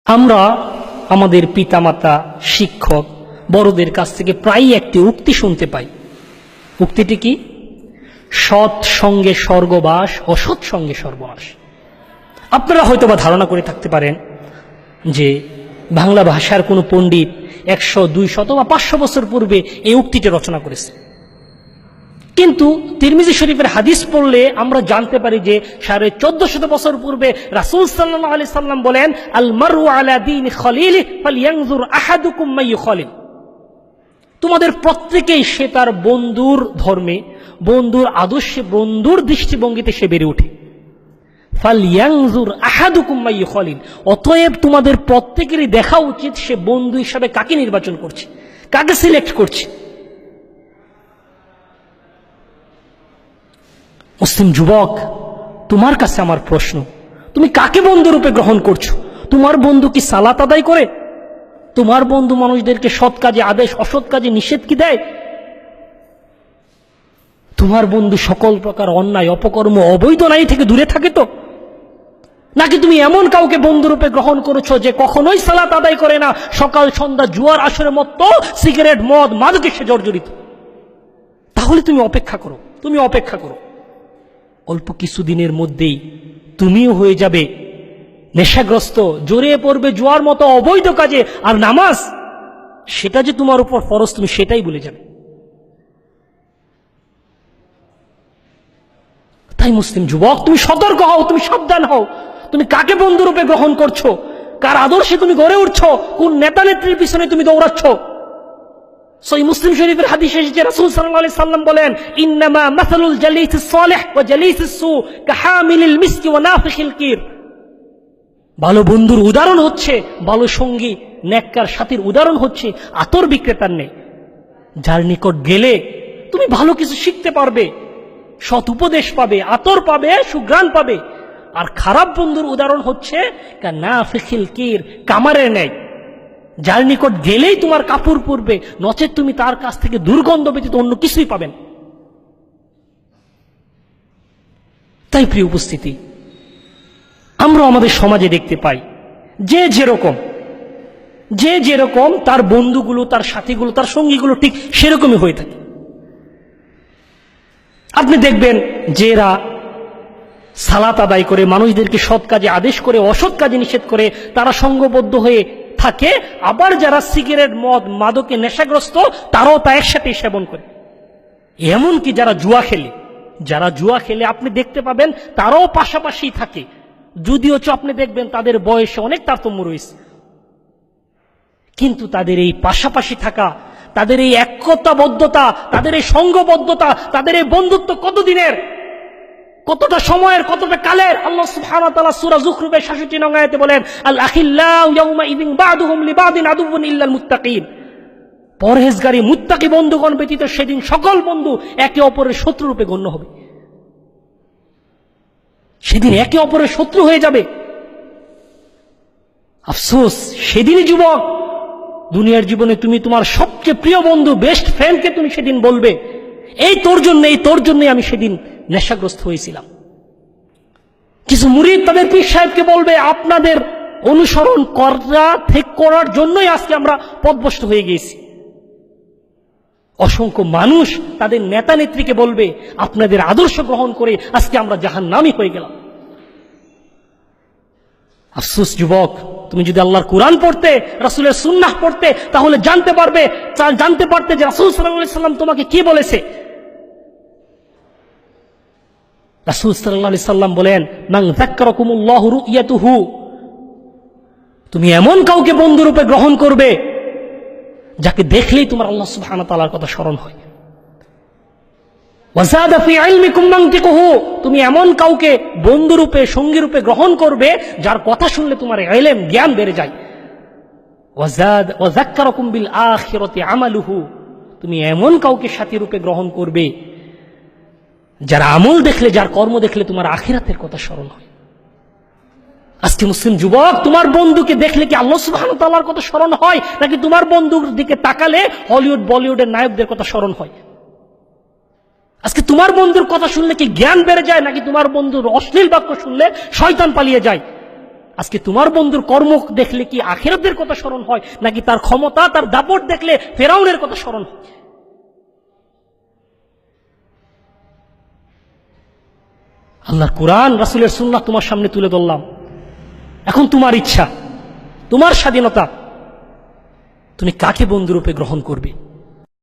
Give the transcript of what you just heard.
আমরা আমাদের পিতামাতা, শিক্ষক, বড়দের কাছ থেকে প্রায়ই একটি উক্তি শুনতে পাই। উক্তিটি কি? সৎ সঙ্গে স্বর্গবাস, অসৎ সঙ্গে সর্বনাশ। আপনারা হয়তোবা ধারণা করে থাকতে পারেন যে বাংলা ভাষার কোনো পণ্ডিত 100, 200 বা 500 বছর পূর্বে এই উক্তিটি রচনা করেছে। কিন্তু তিরমিজি শরীফের হাদিস পড়লে আমরা জানতে পারি যে 1450 বছর পূর্বে রাসূল সাল্লাল্লাহু আলাইহি সাল্লাম বলেন, আল মারউ আলা দীনি খলিলিহি ফালইয়ানজুর আহাদুকুম মান ইউখালিল। তোমাদের প্রত্যেকেই সে তার বন্ধুর ধর্মে, বন্ধুর আদর্শে, বন্ধুর দৃষ্টিভঙ্গিতে সে বেড়ে ওঠে। ফালইয়ানজুর আহাদুকুম মান ইউখালিল, অতএব তোমাদের প্রত্যেকেরই দেখা উচিত সে বন্ধু হিসাবে কাকে নির্বাচন করছে, কাকে সিলেক্ট করছে। মুসলিম যুবক, তোমার কাছে আমার প্রশ্ন, তুমি কাকে বন্ধুরূপে গ্রহণ করছো? তোমার বন্ধু কি সালাত আদায় করে? তোমার বন্ধু মানুষদেরকে সৎ কাজে আদেশ, অসৎ কাজে নিষেধ কি দেয়? তোমার বন্ধু সকল প্রকার অন্যায়, অপকর্ম, অবৈধ নারী থেকে দূরে থাকে তো? নাকি তুমি এমন কাউকে বন্ধুরূপে গ্রহণ করেছো যে কখনোই সালাত আদায় করে না, সকাল সন্ধ্যা জুয়ার আসরের মতো সিগারেট, মদ, মাদকে সে জর্জরিত? তাহলে তুমি অপেক্ষা করো, তুমি অপেক্ষা করো। অল্প কিছুদিনের মধ্যেই তুমিও হয়ে যাবে নেশাগ্রস্ত, জড়িয়ে পড়বে জুয়ার মতো অবৈধ কাজে, আর নামাজ সেটা যে তোমার উপর ফরজ তুমি সেটাই ভুলে যাবে। তাই মুসলিম যুবক, তুমি সতর্ক হও, তুমি সাবধান হও। তুমি কাকে বন্ধুরূপে গ্রহণ করছো, কার আদর্শে তুমি গড়ে উঠছো, কোন নেতা নেত্রীর পিছনে তুমি দৌড়াচ্ছ। সহিহ মুসলিম শরীফের হাদিসে এসেছে, রাসূল সাল্লাল্লাহু আলাইহি সাল্লাম বলেন, ইন্নামা মাসালুল জালিসিস সালিহ ওয়া জালিসিস সু কাহামিলিল মিসকি ওয়া নাফিখিল কির। ভালো বন্ধুর উদাহরণ হচ্ছে, ভালো সঙ্গী, নেককার সাথীর উদাহরণ হচ্ছে আতর বিক্রেতার ন্যায়, যার নিকট গেলে তুমি ভালো কিছু শিখতে পারবে, সৎ উপদেশ পাবে, আতর পাবে, সুঘ্রাণ পাবে। আর খারাপ বন্ধুর উদাহরণ হচ্ছে কানাফিখিল কির, কামারের ন্যায়, যার নিকট গেলেই তোমার কাপড় পরবে, নচেত তুমি তার কাছ থেকে দুর্গন্ধ ব্যতীত অন্য কিছুই পাবেন। তাই প্রিয় উপস্থিতি, আমরা আমাদের সমাজে দেখতে পাই যে যেরকম তার বন্ধুগুলো, তার সাথীগুলো, তার সঙ্গীগুলো ঠিক সেরকমই হয়ে থাকে। আপনি দেখবেন যে এরা সালাত আদায় করে, মানুষদেরকে সৎ কাজে আদেশ করে, অসৎ কাজে নিষেধ করে, তারা সঙ্গবদ্ধ হয়ে থাকে। আবার যারা সিগারেট, মদ, মাদকে নেশাগ্রস্ত, তারাও তা একসাথে সেবন করে। এমনকি যারা জুয়া খেলে আপনি দেখতে পাবেন তারাও পাশাপাশি থাকে, যদিও আপনি দেখবেন তাদের বয়সে অনেক তারতম্য রয়েছে। কিন্তু তাদের এই পাশাপাশি থাকা, তাদের এই একতাবদ্ধতা, তাদের এই সঙ্গবদ্ধতা, তাদের এই বন্ধুত্ব কতদিনের, কতটা সময়ের, কতটা কালের। আল্লাহ সুবহানাহু ওয়া তাআলা সূরা যুখরুফের 66 নং আয়াতে বলেন, আল আখিল্লাউ ইয়াউমা ইযিন বা'দুহুম লিবা'দিন আদুউন ইল্লাল মুত্তাকিন। পরহেজগারী মুত্তাকি বন্ধুগণ ব্যতীত সেদিন সকল বন্ধু একে অপরের শত্রু রূপে গণ্য হবে। সেদিন একে অপরের শত্রু হয়ে যাবে। আফসোস, সেদিনই যুবক, দুনিয়ার জীবনে তুমি তোমার সবচেয়ে প্রিয় বন্ধু, বেস্ট ফ্রেন্ডকে তুমি সেদিন বলবে, এই তোর জন্যই আমি সেদিন নেশাগ্রস্ত হয়েছিলাম। কিছু মুরিদ তাদের পীর সাহেবকে বলবে, আপনাদের অনুসরণ করার জন্যই আজকে আমরা পথভ্রষ্ট হয়ে গিয়েছি। অসংখ্য মানুষ তাদের নেতা নেত্রীকে বলবে, আপনাদের আদর্শ গ্রহণ করে আজকে আমরা জাহান্নামী হয়ে গেলাম। আফসোস যুবক, তুমি যদি আল্লাহর কোরআন পড়তে, রাসূলের সুন্নাহ পড়তে, তাহলে জানতে পারতে যে রাসূল সাল্লাল্লাহু আলাইহি সাল্লাম তোমাকে কি বলেছে। রাসূল সাল্লাল্লাহু আলাইহি সাল্লাম বলেন, মান যাক্কারাকুমুল্লাহু রু'য়াতুহু, তুমি এমন কাউকে বন্ধুরূপে গ্রহণ করবে যাকে দেখলেই তোমার আল্লাহ সুবহানাহু ওয়া তাআলার কথা স্মরণ হয়। ওয়া যাদা ফি ইলমিকুম মানতিকুহু, তুমি এমন কাউকে বন্ধুরূপে, সঙ্গীরূপে গ্রহণ করবে যার কথা শুনলে তোমার ইলম, জ্ঞান বেড়ে যায়। ওয়া যাক্কারাকুম বিল আখিরাতি আমালুহু, তুমি এমন কাউকে সাথী রূপে গ্রহণ করবে যার আমল দেখলে, যার কর্ম দেখলে তোমার আখিরাতের কথা স্মরণ হয়। আজকে মুসলিম যুবক, তোমার বন্ধুকে দেখলে কি আল্লাহ সুবহানাহু ওয়া তাআলার কথা স্মরণ হয়, নাকি তোমার বন্ধুর দিকে তাকালে হলিউড, বলিউডের নায়কদের কথা স্মরণ হয়? আজকে তোমার বন্ধুর কথা শুনলে কি জ্ঞান বেড়ে যায়, নাকি তোমার বন্ধুর অশ্লীল বাক্য শুনলে শয়তান পালিয়ে যায়? আজকে তোমার বন্ধুর কর্ম দেখলে কি আখিরাতের কথা স্মরণ হয়, নাকি তার ক্ষমতা, তার দাপট দেখলে ফেরাউনের কথা স্মরণ হয়? আল্লাহর কোরআন, রাসূলের সুন্নাহ তোমার সামনে তুলে ধরলাম। এখন তোমার ইচ্ছা, তোমার স্বাধীনতা, তুমি কাকে বন্ধুরূপে গ্রহণ করবে।